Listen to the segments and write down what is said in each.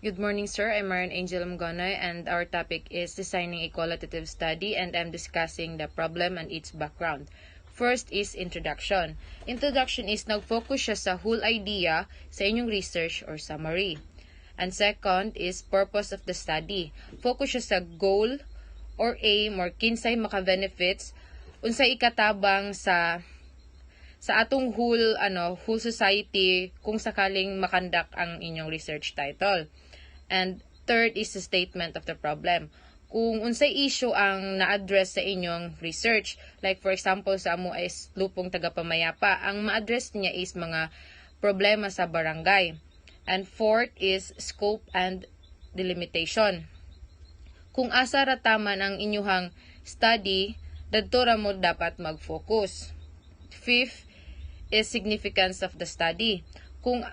Good morning, sir. I'm Marian Angel Mgonoy, and our topic is designing a qualitative study, and I'm discussing the problem and its background. First is introduction. Introduction is nag-focus siya sa whole idea sa inyong research or summary. And second is purpose of the study. Focus siya sa goal or aim or kinsay maka-benefits unsay ikatabang sa atong whole society kung sakaling makandak ang inyong research title. And third is the statement of the problem. Kung unsay issue ang na-address sa inyong research, like for example sa amo is lupong tagapamayapa, ang ma-address niya is mga problema sa barangay. And fourth is scope and delimitation. Kung asa ra taman ang inyuhang study, dadto ra mo dapat mag-focus. Fifth is significance of the study. Kung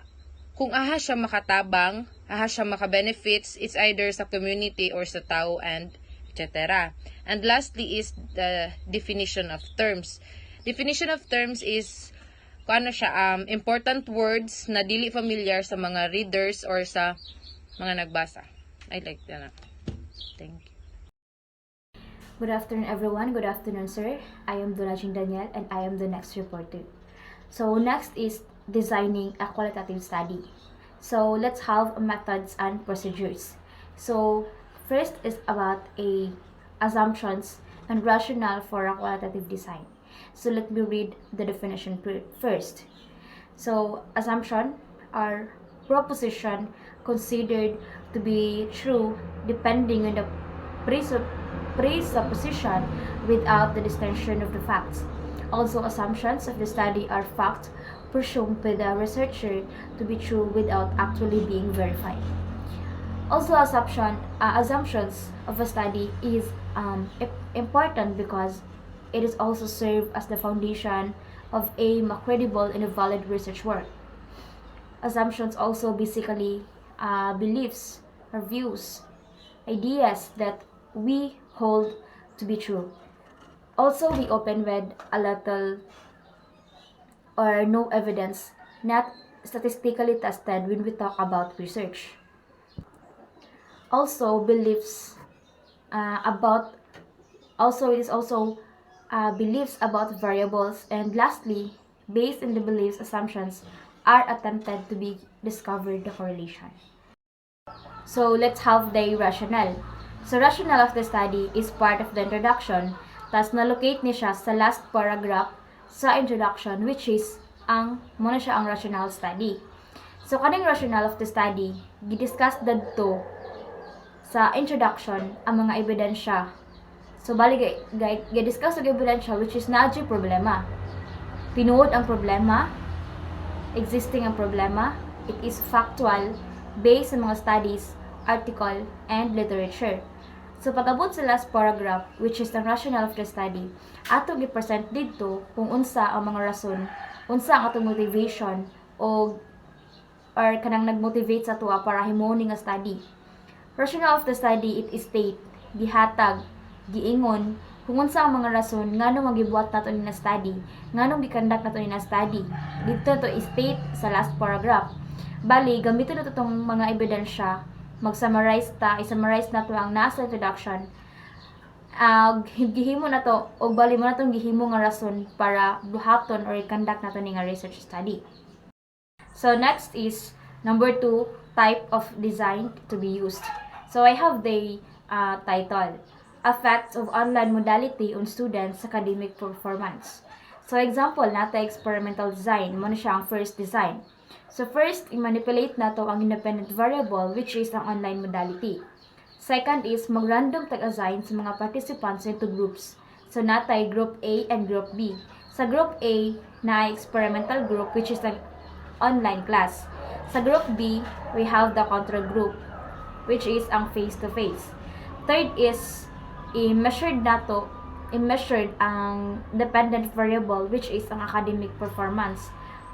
aha siya makatabang, aha siya maka-benefits, it's either sa community or sa tao and etc. And lastly is the definition of terms. Definition of terms is important words na dili familiar sa mga readers or sa mga nagbasa. I like that. Thank you. Good afternoon, everyone. Good afternoon, sir. I am Donajing Daniel, and I am the next reporter. So next is designing a qualitative study. So let's have methods and procedures. So first is about assumptions and rationale for a qualitative design. So let me read the definition first. So assumption are proposition considered to be true depending on the presupposition without the distinction of the facts. Also, assumptions of the study are facts presumed by the researcher to be true without actually being verified. Also, assumptions of a study is important because it is also served as the foundation of a credible and a valid research work. Assumptions also basically beliefs or views, ideas that we hold to be true. Also, we open with a little or no evidence, not statistically tested when we talk about research. Also, beliefs beliefs about variables, and lastly, based on the beliefs, assumptions are attempted to be discovered the correlation. So let's have the rationale. So rationale of the study is part of the introduction. Tas na-locate ni siya sa last paragraph sa introduction, which is muna siya ang rationale study. So kaning rationale of the study, gidiscuss dadto sa introduction ang mga ebidensya. So bali gidiscuss og ebidensya which is naadjay problema. Tinuod ang problema, existing ang problema, it is factual based sa mga studies, article, and literature. So pag-abot sa last paragraph, which is the rationale of the study, atong i-present dito kung unsa ang mga rason, unsa ang atong motivation or kanang nag-motivate sa tuwa para himuon nga study. Rationale of the study, it is state, gihatag, giingon, kung unsa ang mga rason nganong magibuhat nato ni na study, nganong gikandak nato ni na study. Dito to i-state sa last paragraph. Bali, gamiton nato tong mga ebidensya, mag-summarize nato ang nasa introduction. Gihimo nato og bali mo natong gihimo nga rason para buhaton or i-conduct nato ni nga research study. So next is number 2, type of design to be used. So I have the title, Effects of Online Modality on Students' Academic Performance. So example nata experimental design, mo na siya ang first design. So first, i-manipulate nato ang independent variable which is ang online modality. Second is mag-random tag-assign sa mga participants into groups. So natay group A and group B. Sa group A, na experimental group which is ang online class. Sa group B, we have the control group which is ang face-to-face. Third is i-measured ang dependent variable which is ang academic performance,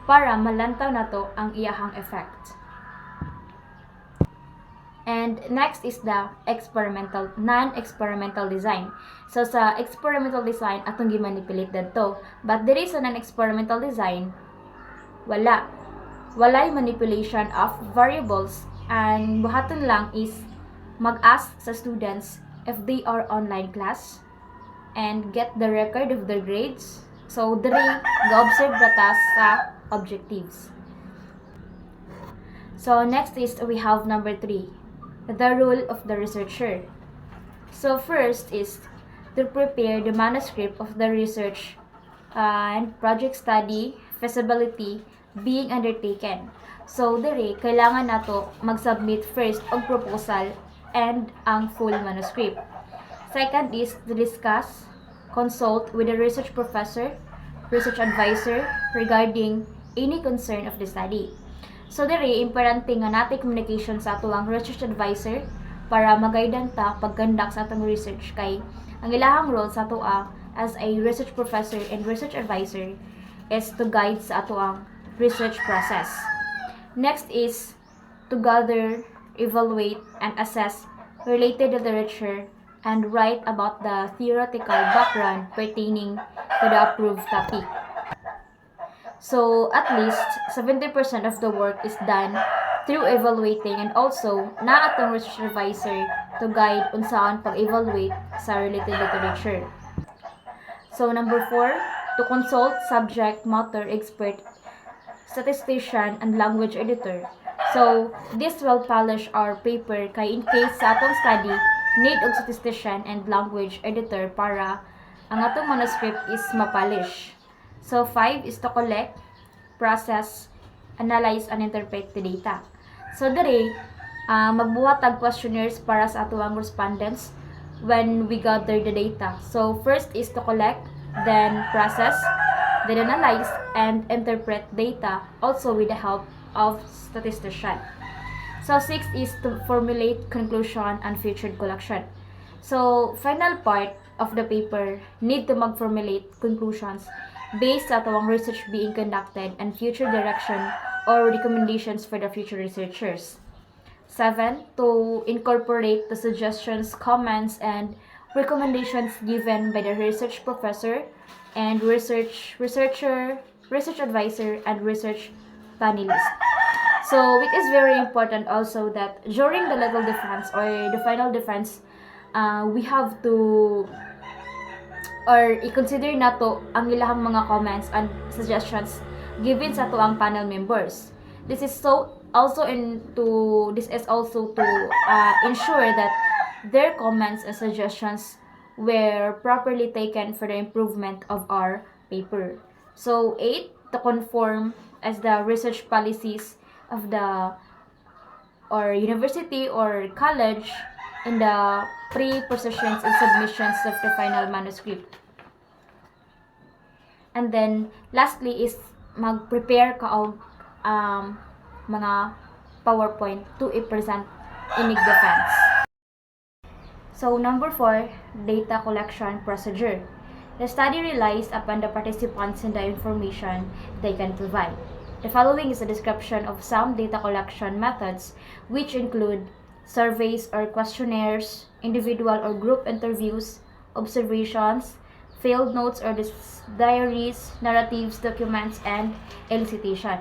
para malantaw nato ang iyahang effect. And next is the non-experimental design. So sa experimental design atong gi-manipulate dadto, but there is a non-experimental design walay manipulation of variables Ang buhaton lang is mag-ask sa students if they are online class and get the record of their grades. So, diri ga-observe rata sa objectives. So, next is we have number 3, the role of the researcher. So, first is to prepare the manuscript of the research and project study feasibility being undertaken. So, diri kailangan nato mag-submit first og proposal and ang full manuscript. Second is to discuss, consult with the research professor, research advisor regarding any concern of the study. So, diri importante nga natin communication sa atuang research advisor para magaydan ta pag-conduct sa atong research kay ang ilahang role sa atoa as a research professor and research advisor is to guide sa atoang research process. Next is to gather, evaluate, and assess related literature and write about the theoretical background pertaining to the approved topic. So, at least 70% of the work is done through evaluating and also na atong research advisor to guide unsaon pag-evaluate sa related literature. So, number 4, to consult subject matter expert, statistician, and language editor. So, this will polish our paper kay in case sa atong study, need og statistician and language editor para ang atong manuscript is mapolish. So, 5 is to collect, process, analyze, and interpret the data. So, diri, magbuhat tag questionnaires para sa atuang respondents when we gather the data. So, first is to collect, then process, then analyze, and interpret data also with the help of statistician. So, 6 is to formulate conclusion and featured collection. So, final part of the paper need to mag-formulate conclusions based sa atawang research being conducted and future direction or recommendations for the future researchers. 7. To incorporate the suggestions, comments, and recommendations given by the research professor and researcher, research advisor, and research panelist. So, it is very important also that during the legal defense or the final defense, we have to or i-consider nato ang ilahang mga comments and suggestions given sa to ang panel members. This is also to ensure that their comments and suggestions were properly taken for the improvement of our paper. So 8, to conform as the research policies of the or university or college in the pre-positions and submissions of the final manuscript. And then, lastly is mag-prepare ka og mga PowerPoint to i-present inig defense. So, number 4, data collection procedure. The study relies upon the participants and the information they can provide. The following is a description of some data collection methods, which include surveys or questionnaires, individual or group interviews, observations, field notes or diaries, narratives, documents, and elicitation.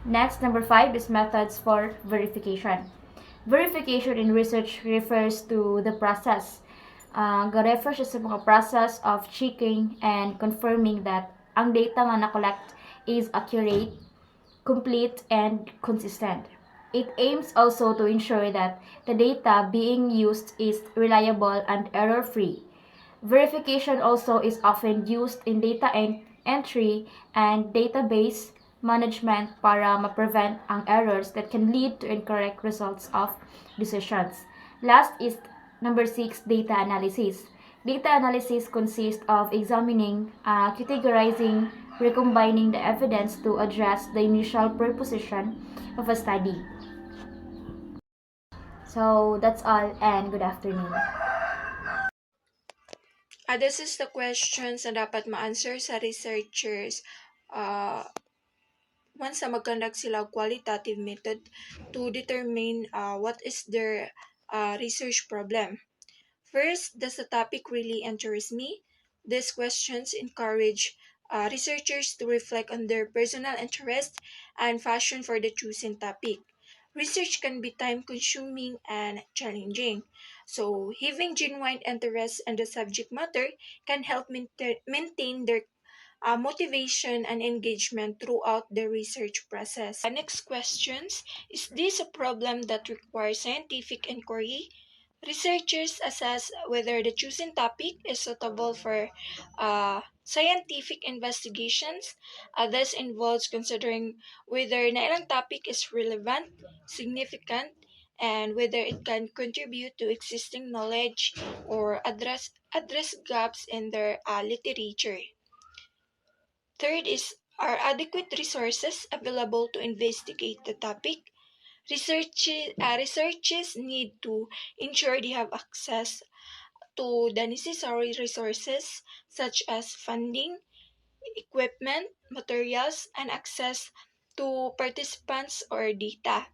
Next, number 5 is methods for verification. Verification in research refers to the process. Ga-refer siya sa mga process of checking and confirming that ang data nga na-collect is accurate, complete, and consistent. It aims also to ensure that the data being used is reliable and error-free. Verification also is often used in data entry and database management para ma-prevent ang errors that can lead to incorrect results of decisions. Last is number 6, data analysis. Data analysis consists of examining, categorizing, recombining the evidence to address the initial proposition of a study. So that's all, and good afternoon. This is the questions na dapat ma-answer sa researchers once na mag-conduct sila og qualitative method to determine what is their research problem. First, does the topic really interest me? These questions encourage researchers to reflect on their personal interest and passion for the chosen topic. research can be time consuming and challenging. So, having genuine interest in the subject matter can help maintain their motivation and engagement throughout the research process. Next questions: is this a problem that requires scientific inquiry? Researchers assess whether the chosen topic is suitable for scientific investigations. This involves considering whether na ilang topic is relevant, significant, and whether it can contribute to existing knowledge or address gaps in their literature. Third is, are adequate resources available to investigate the topic? Researchers need to ensure they have access to the necessary resources such as funding, equipment, materials, and access to participants or data.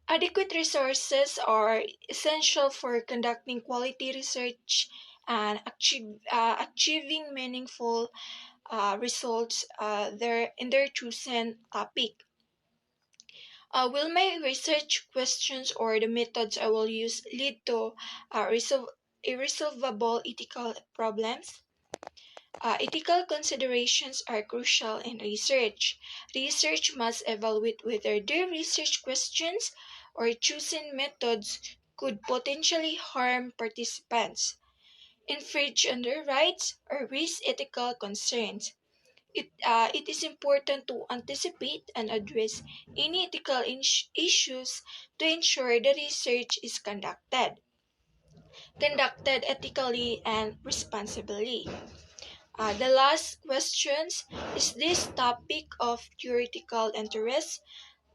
Adequate resources are essential for conducting quality research and achieving meaningful results in their chosen topic. Will my research questions or the methods I will use lead to irresolvable ethical problems? Ethical considerations are crucial in research. Research must evaluate whether their research questions or chosen methods could potentially harm participants, infringe on their rights, or raise ethical concerns. It is important to anticipate and address any ethical issues to ensure the research is conducted ethically and responsibly. The last questions: is this topic of theoretical interest?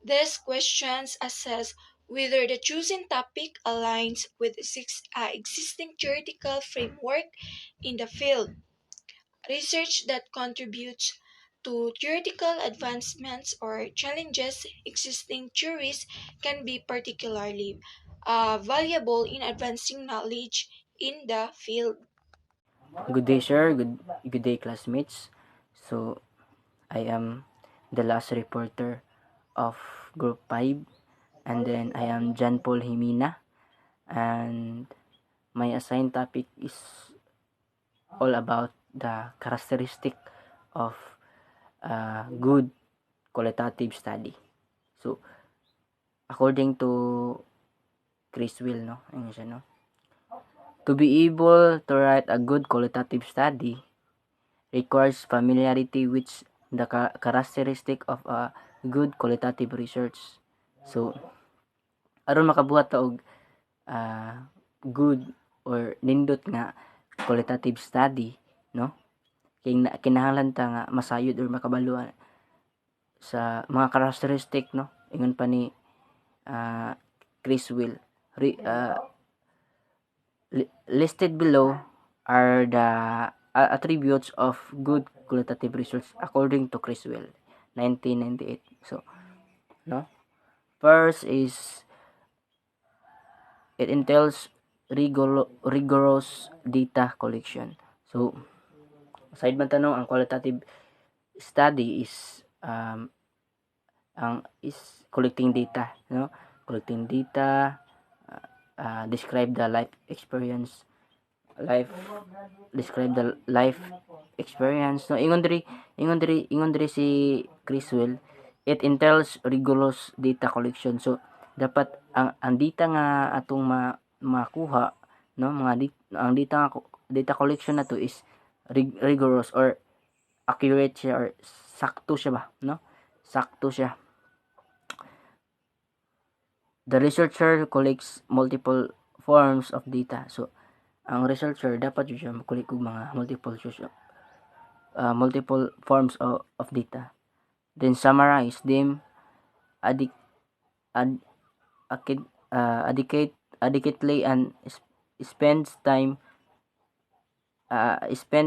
These questions assess whether the chosen topic aligns with existing theoretical framework in the field. Research that contributes to theoretical advancements or challenges existing theories can be particularly valuable in advancing knowledge in the field. Good day, sir. Good day, classmates. So, I am the last reporter of Group 5, and then I am John Paul Himina, and my assigned topic is all about the characteristic of good qualitative study. So, according to Chris Will, no? Ayun siya, no? To be able to write a good qualitative study requires familiarity with the characteristic of a good qualitative research. So, aron makabuhat ta og good or nindot nga qualitative study, no? Kinahanglan ta nga masayod or makabalo sa mga characteristic, no? Ingon pa ni Chris Will. Listed below are the attributes of good qualitative research according to Chris Will, 1998. So, no? First is it entails rigorous data collection. So, aside man tanong, ang qualitative study is collecting data, no? Collecting data, describe the life experience, no? Ingon diri si Criswell, it entails rigorous data collection. So dapat ang data nga atong makuha, no, ang data collection na to is rigorous or accurate siya or sakto siya ba, no? Sakto siya. The researcher collects multiple forms of data. So ang researcher dapat yun siya makulik og mga multiple forms of data, then summarize them adequately and spend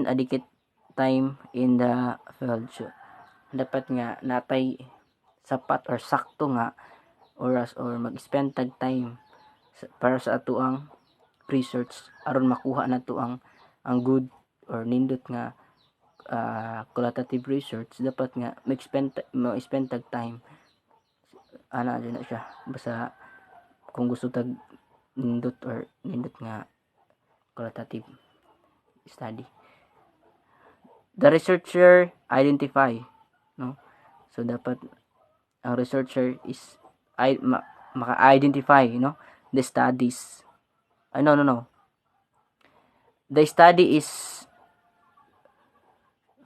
adequate time in the field. So, dapat nga natay sapat or sakto nga oras or mag-spend tag time para sa ato ang research aron makuha nato ang good or nindot nga qualitative research. Dapat nga mag-spend tag time ana dyan na siya basta kung gusto tag nindot nga qualitative study. The researcher identify, no? So dapat ang researcher is maka-identify, the studies. No. The study is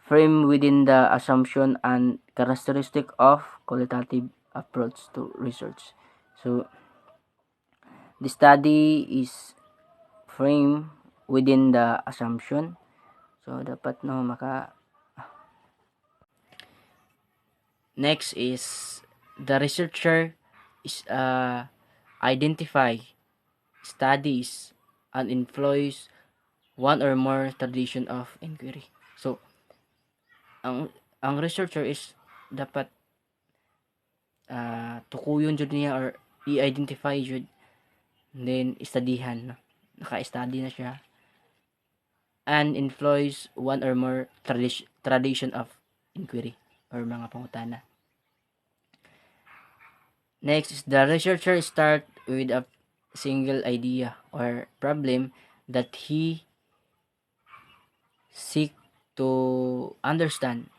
framed within the assumption and characteristic of qualitative approach to research. So the study is framed within the assumption. So dapat next is the researcher is identify studies and employs one or more tradition of inquiry. So ang researcher is dapat tukuyon jud niya or i-identify jud, then studyhan, naka-study na siya, and employs one or more tradition of inquiry or mga pangutana. Next is the researcher start with a single idea or problem that he seek to understand,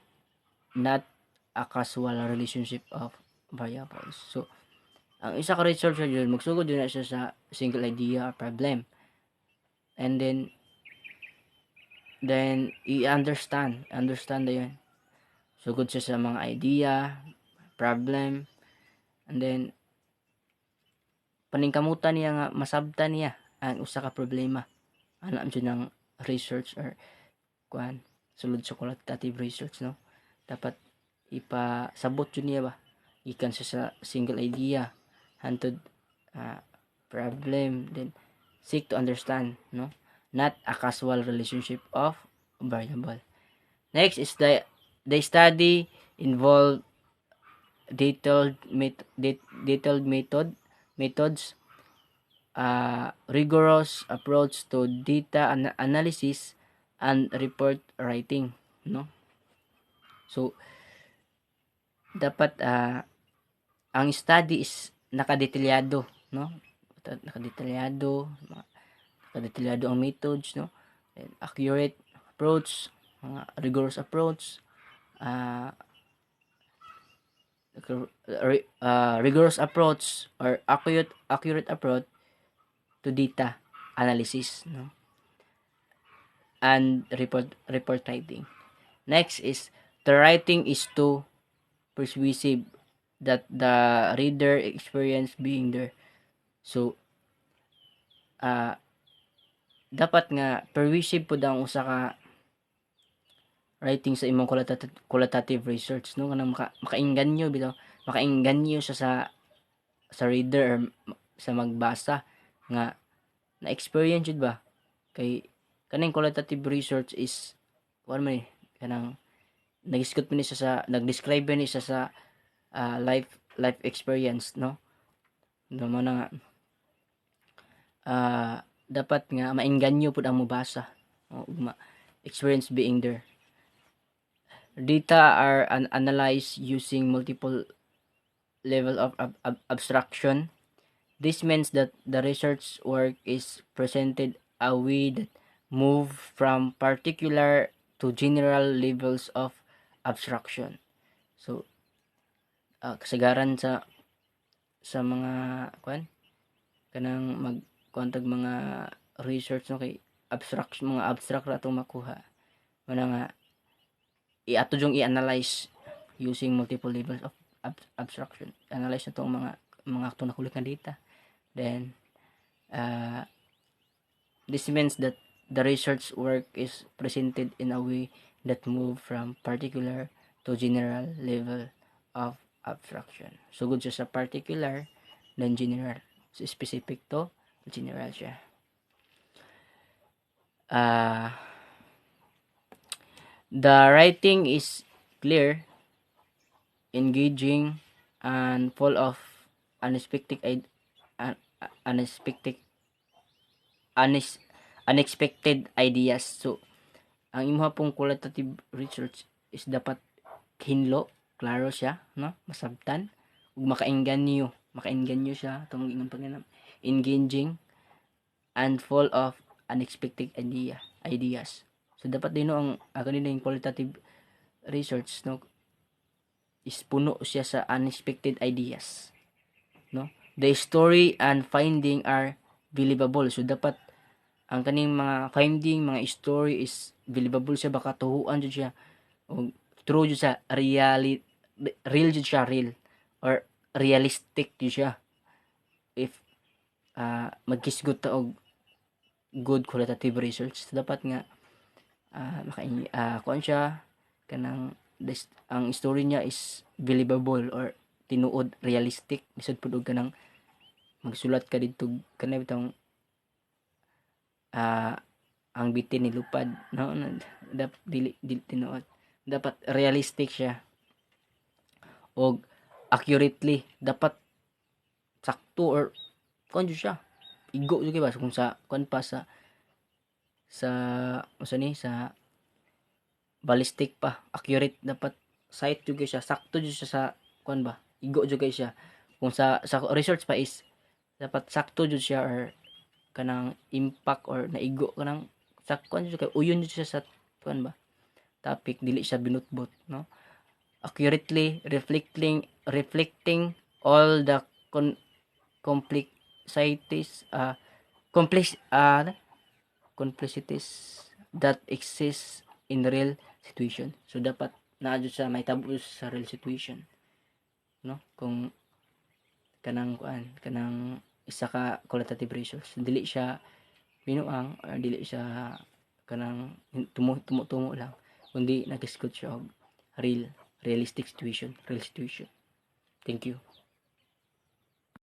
not a casual relationship of variables. So ang isa ka researcher yun, magsugod yun na siya sa single idea or problem, and then i-understand na yun. Sugod siya sa mga idea, problem, and then paningkamutan niya nga masabtan niya ang usa ka problema. Alam dyan ng research or sulod sa qualitative research, no? Dapat ipasabot yun niya ba? Ikan siya sa single idea, hantod problem, then seek to understand, no? Not a casual relationship of variable. Next is the study involve detailed methods, rigorous approach to data analysis and report writing, no? So dapat ang study is nakadetalyado, no? Nakadetalyado ang methods, no? And accurate approach, rigorous approach, rigorous approach or accurate approach to data analysis, no? And report writing. Next is the writing is too persuasive that the reader experience being there. So dapat nga persuasive pud ang usa ka writing sa imong qualitative research, no? Kanang makainganyo bitaw, makainganyo siya sa reader or sa magbasa nga na experience jud ba kay kaning qualitative research is kanang nag-describe ni siya sa life experience, no? Naman nga dapat nga mainganyo pud ang mobasa, experience being there. Data are analyzed using multiple level of abstraction. This means that the research work is presented a way that move from particular to general levels of abstraction. So kasagaran sa mga kanang magkuantag mga research, no, kay mga abstract ra atong makuha, wala nga ato yung i-analyze using multiple levels of abstraction. Analyze na itong mga ato na kulit na data. Then this means that the research work is presented in a way that move from particular to general level of abstraction. So good siya sa particular, then general. So specific to general siya. The writing is clear, engaging, and full of unexpected ideas. So ang imong pong qualitative research is dapat hinlo, klaro siya, no? Masabtan, ug makaengganyo siya tong ingon panganam engaging and full of unexpected ideas. So dapat din no ang kanina yung qualitative research no is puno siya sa unexpected ideas, no? The story and finding are believable. So dapat ang kaning mga finding, mga story is believable siya, baka tuhuan jud siya o true jud sa real jud siya, real or realistic jud siya if magkisgot ta og good qualitative research. So, dapat nga kuan siya kanang ang story niya is believable or tinuod realistic bisud pud og kanang magsulat ka didto kanay bitong ang bitin ni lupad no dili tinuod, dapat realistic siya og accurately, dapat sakto or kuan jud siya igo jud kay ba kung sa kuan pa sa usa ni sa ballistic pa accurate, dapat site jud kay siya, sakto jud siya sa kuan ba, igo jud kay siya kung sa research pa is dapat sakto jud siya or kanang impact or naigo kanang sa kuan jud kay uyon jud siya sa kuan ba topic, dili siya binutbot no, accurately reflecting all the complexities complexities that exist in real situation. So dapat naa jud sa may tabo sa real situation, no? Kung kanang isa ka qualitative research, dili siya binuang or dili siya kanang tumo lang, kundi nag-discuss siya og realistic situation. Thank you.